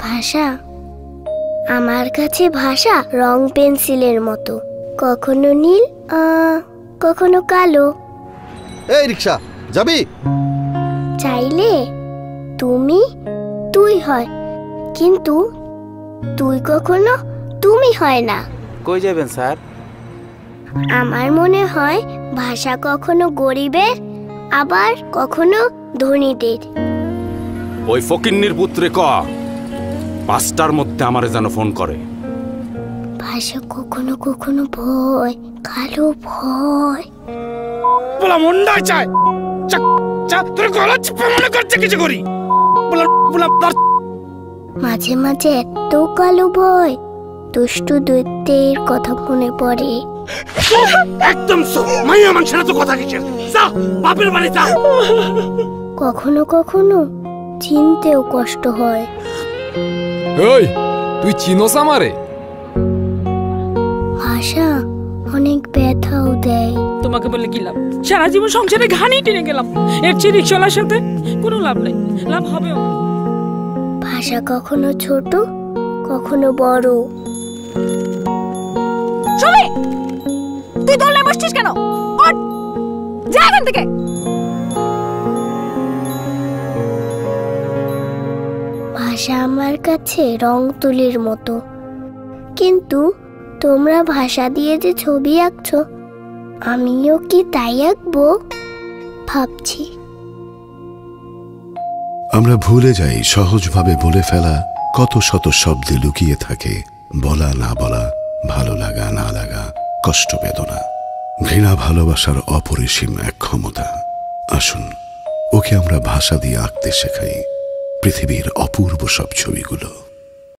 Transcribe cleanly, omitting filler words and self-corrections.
ভাষা আমার কাছে ভাষা রং পেন্সিলের মতো, কখনো নীল কখনো কালো। এই রিকশা যাবি? চাইলে তুমি তুই হয়, কিন্তু তুই কখনো তুমি হয় না। কই যাবেন স্যার? আমার মনে হয় ভাষা কখনো গরিবের আবার কখনো ধনীদের। ওই ফকিন্নির পুত্রে ক 5টার মধ্যে আমারে যেন ফোন করে। ভাষা কখনো কখনো ভয়, কালো ভয়। বলা মন্ডায় চায় তোর গলা চিপে মনে করছে কিছু করি। মাঝে মাঝে এত কালো ভয়, দুষ্টু দৈত্যের কথা মনে পড়ে। একদম মাইয়া মানুষের তো কথা কিসের? যা বাপের বাড়ি যা। কখনো কখনো চিনতেও কষ্ট হয়। এই তুই চিনোস আমারে? ভাষা অনেক ব্যথাও দেয়। তোমাকে বলে কি লাভ? সারা জীবন সংসারে ঘানি টেনে গেলাম, এর চেয়ে রিকশাওয়ালার সাথে কোনো লাভ নেই, লাভ হবেও না। ভাষা কখনো ছোট কখনো বড়। সুমি, তুই দোলনায় বসছিস কেন? ওঠ, যা এখান থেকে। ভাষা আমার কাছে রং তুলির মতো, কিন্তু তোমরা ভাষা দিয়ে যে ছবি আঁকছো, আমিও কি তাই আঁকবো ভাবছি। আমরা ভুলে যাই সহজভাবে বলে ফেলা কত শত শব্দে লুকিয়ে থাকে বলা না বলা, ভালো লাগা না লাগা, কষ্ট বেদনা, ঘৃণা ভালোবাসার অপরিসীম এক ক্ষমতা। আসুন ওকে আমরা ভাষা দিয়ে আঁকতে শেখাই পৃথিবীর অপূর্ব সব ছবিগুলো।